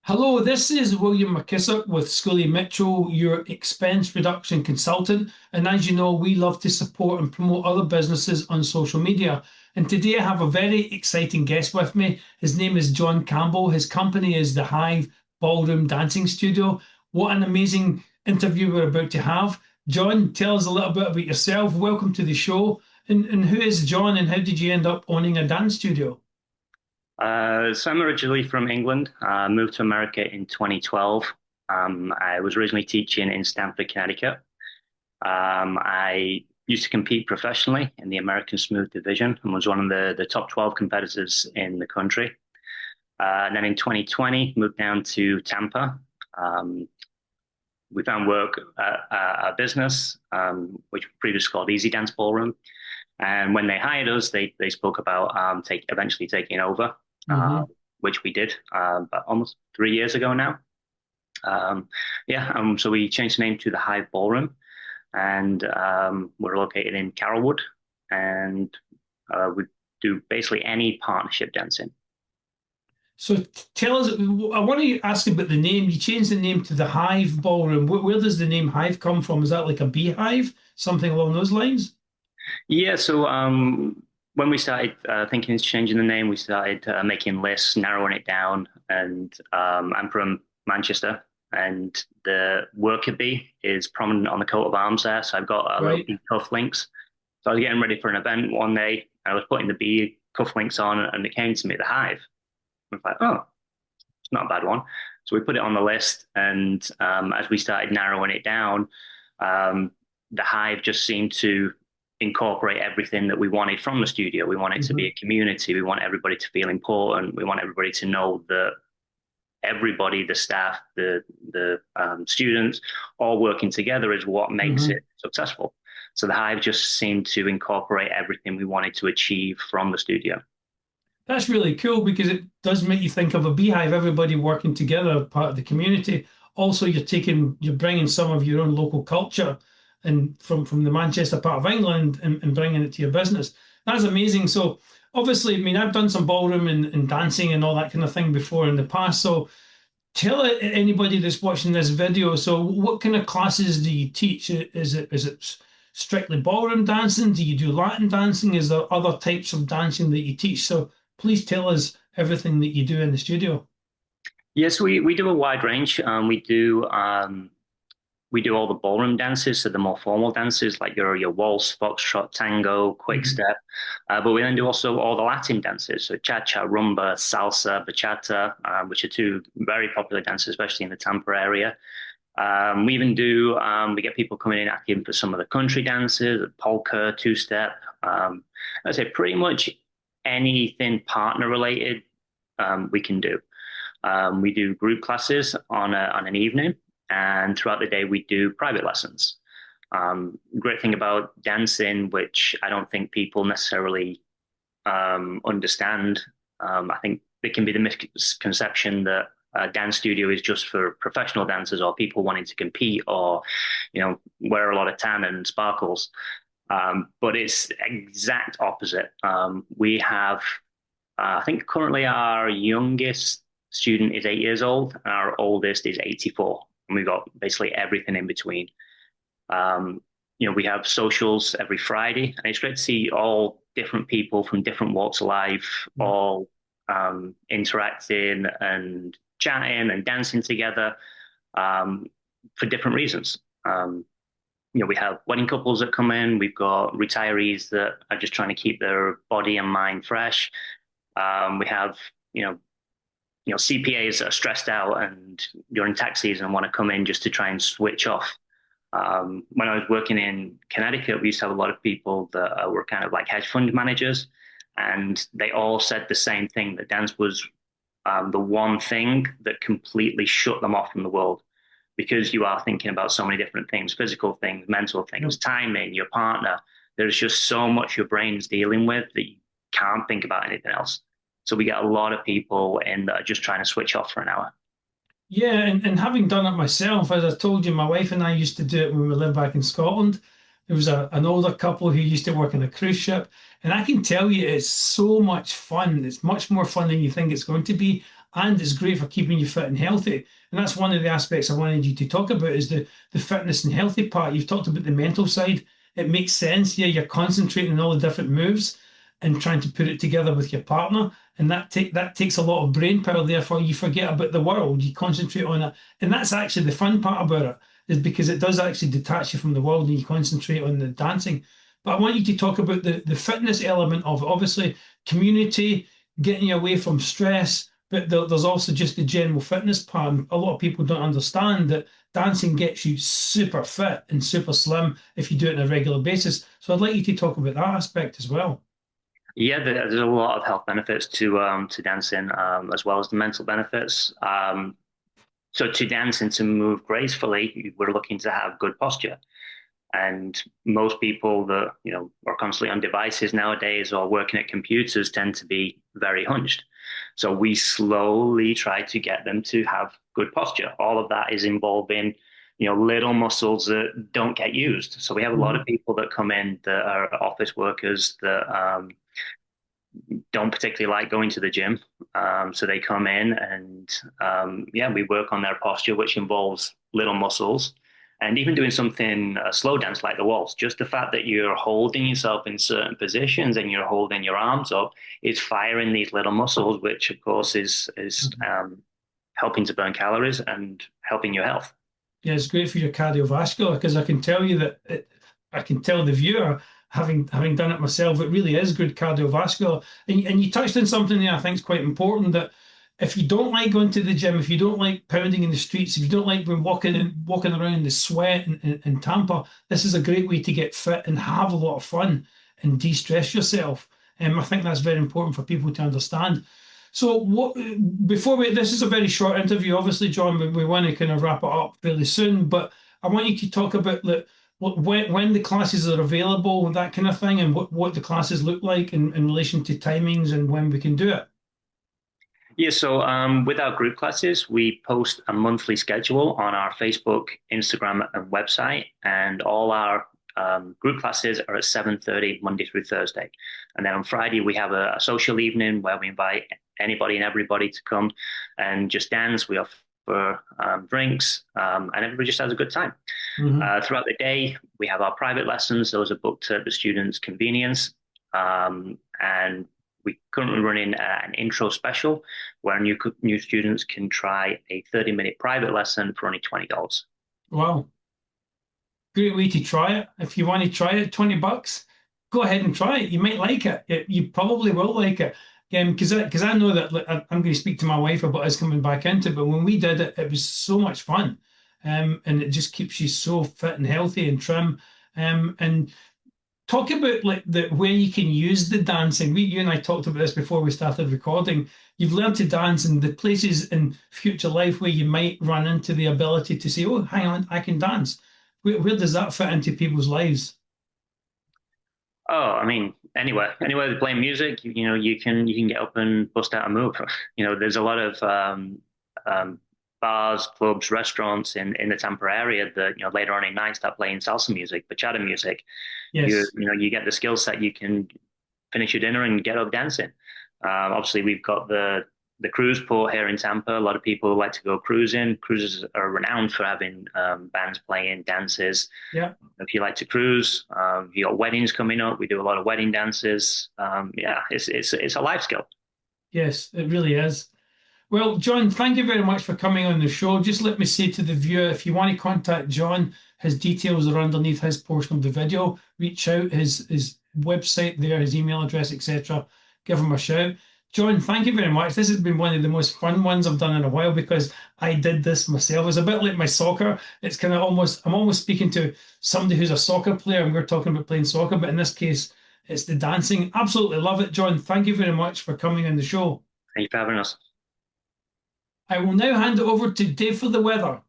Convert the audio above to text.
Hello, this is William McKissock with Scully Mitchell, your expense reduction consultant. And as you know, we love to support and promote other businesses on social media. And today I have a very exciting guest with me. His name is John Campbell. His company is the Hive Ballroom Dancing Studio. What an amazing interview we're about to have. John, tell us a little bit about yourself. Welcome to the show. And who is John and how did you end up owning a dance studio? So I'm originally from England. Moved to America in 2012. I was originally teaching in Stamford, Connecticut. I used to compete professionally in the American Smooth division and was one of the top 12 competitors in the country. And then in 2020, moved down to Tampa. Um, we found work at a business, which previously called Easy Dance Ballroom. And when they hired us, they spoke about eventually taking over, uh, Hmm. which we did about almost 3 years ago now. So we changed the name to the Hive Ballroom, and we're located in Carrollwood, and we do basically any partnership dancing. So tell us, I want to ask about the name. You changed the name to the Hive Ballroom. Where does the name Hive come from? Is that like a beehive? Something along those lines? So when we started thinking of changing the name, we started making lists, narrowing it down, and I'm from Manchester, and the worker bee is prominent on the coat of arms there. So I've got a little Right. bee cufflinks. So I was getting ready for an event one day. I was putting the bee cufflinks on, and it came to me, the hive. I was like, oh, it's not a bad one. So we put it on the list, and as we started narrowing it down, um, the hive just seemed to incorporate everything that we wanted from the studio. We want it to be Hmm. a community. We want everybody to feel important. We want everybody to know that everybody, the staff, the students, all working together is what makes Hmm. it successful. So the hive just seemed to incorporate everything we wanted to achieve from the studio. That's really cool because it does make you think of a beehive, everybody working together, part of the community. Also, you're bringing some of your own local culture and from the Manchester part of England and bringing it to your business. That's amazing. So obviously, I mean, I've done some ballroom and dancing and all that kind of thing before in the past. So tell anybody that's watching this video. So, what kind of classes do you teach? Is it strictly ballroom dancing? Do you do Latin dancing? Is there other types of dancing that you teach? So, please tell us everything that you do in the studio. Yes, we do a wide range. We do all the ballroom dances, so the more formal dances like your waltz, foxtrot, tango, quick Mhm. step. But we then do also all the Latin dances, so cha-cha, rumba, salsa, bachata, which are two very popular dances, especially in the Tampa area. We get people coming in asking for some of the country dances, polka, two-step. I say pretty much anything partner related, we can do. We do group classes on an evening, and throughout the day we do private lessons. Great thing about dancing, which I don't think people necessarily understand. I think there can be the misconception that a dance studio is just for professional dancers or people wanting to compete or, wear a lot of tan and sparkles. But it's exact opposite. We have I think currently our youngest student is 8 years old, and our oldest is 84. And we've got basically everything in between. Um, we have socials every Friday, and it's great to see all different people from different walks of life all interacting and chatting and dancing together um, for different reasons. We have wedding couples that come in. We've got retirees that are just trying to keep their body and mind fresh. We have, you know, CPAs that are stressed out and during tax season and want to come in just to try and switch off. When I was working in Connecticut, we used to have a lot of people that were kind of like hedge fund managers, and they all said the same thing, that dance was the one thing that completely shut them off from the world because you are thinking about so many different things, physical things, mental things, timing, your partner. There's just so much your brain's dealing with that you can't think about anything else. So we get a lot of people in that are just trying to switch off for an hour. Yeah, and having done it myself, as I told you, my wife and I used to do it when we lived back in Scotland. There was an older couple who used to work on a cruise ship, and I can tell you it's so much fun. It's much more fun than you think it's going to be. and it's great for keeping you fit and healthy. And that's one of the aspects I wanted you to talk about is the fitness and healthy part. You've talked about the mental side. It makes sense. Yeah, you're concentrating on all the different moves and trying to put it together with your partner. And that takes a lot of brain power. Therefore, you forget about the world. You concentrate on it. And that's actually the fun part about it, is because it does actually detach you from the world and you concentrate on the dancing. But I want you to talk about the fitness element of it. Obviously, community, getting you away from stress, but there's also just the general fitness part. And a lot of people don't understand that dancing gets you super fit and super slim if you do it on a regular basis. So I'd like you to talk about that aspect as well. Yeah, there's a lot of health benefits to dancing, as well as the mental benefits. So to dance and to move gracefully, we're looking to have good posture. And most people that are constantly on devices nowadays or working at computers tend to be very hunched. So we slowly try to get them to have good posture. All of that is involving little muscles that don't get used. So we have a lot of Mhm. people that come in that are office workers that don't particularly like going to the gym. So they come in and yeah, we work on their posture, which involves little muscles. And even doing something slow dance like the waltz, just the fact that you're holding yourself in certain positions and you're holding your arms up is firing these little muscles, which of course is helping to burn calories and helping your health. Yeah, it's great for your cardiovascular because I can tell you I can tell the viewer, having done it myself, it really is good cardiovascular. And you touched on something there I think is quite important that if you don't like going to the gym, if you don't like pounding in the streets, if you don't like going walking around in the sweat in Tampa, this is a great way to get fit and have a lot of fun and de-stress yourself. And I think that's very important for people to understand. So what before we this is a very short interview, obviously, John, we want to kind of wrap it up fairly soon, but I want you to talk about when the classes are available and that kind of thing, and what the classes look like in relation to timings and when we can do it. Yeah, so with our group classes, we post a monthly schedule on our Facebook, Instagram, and website, and all our group classes are at 7:30 Monday through Thursday. And then on Friday, we have a social evening where we invite anybody and everybody to come and just dance. We offer drinks, and everybody just has a good time. Hmm. Throughout the day, we have our private lessons. Those are booked at the students' convenience. And we're currently running an intro special where new students can try a 30-minute private lesson for only $20. Wow, great way to try it. If you want to try it, $20, go ahead and try it. You might like it. You probably will like it. Because I know that like, I'm going to speak to my wife about us coming back into it. But when we did it, it was so much fun, and it just keeps you so fit and healthy and trim. And talk about like the where you can use the dancing. You and I talked about this before we started recording. You've learned to dance in the places in future life where you might run into the ability to say, "Oh, hang on, I can dance." Where does that fit into people's lives? Oh, I mean, anywhere they play music, you can get up and bust out a move. There's a lot of bars, clubs, restaurants in the Tampa area that later on in night start playing salsa music, bachata music. Yes. You get the skill set, you can finish your dinner and get up dancing. Obviously, we've got the cruise port here in Tampa. A lot of people like to go cruising. Cruises are renowned for having bands playing, dances. Yeah. If you like to cruise, you got weddings coming up. We do a lot of wedding dances. Yeah, it's a life skill. Yes, it really is. Well, John, thank you very much for coming on the show. Just let me say to the viewer, if you want to contact John, his details are underneath his portion of the video. Reach out, his website there, his email address, etc. Give him a shout. John, thank you very much. This has been one of the most fun ones I've done in a while because I did this myself. It's a bit like my soccer. It's kind of I'm almost speaking to somebody who's a soccer player and we're talking about playing soccer, but in this case, it's the dancing. Absolutely love it, John. Thank you very much for coming on the show. Thank you for having us. I will now hand it over to Dave for the weather.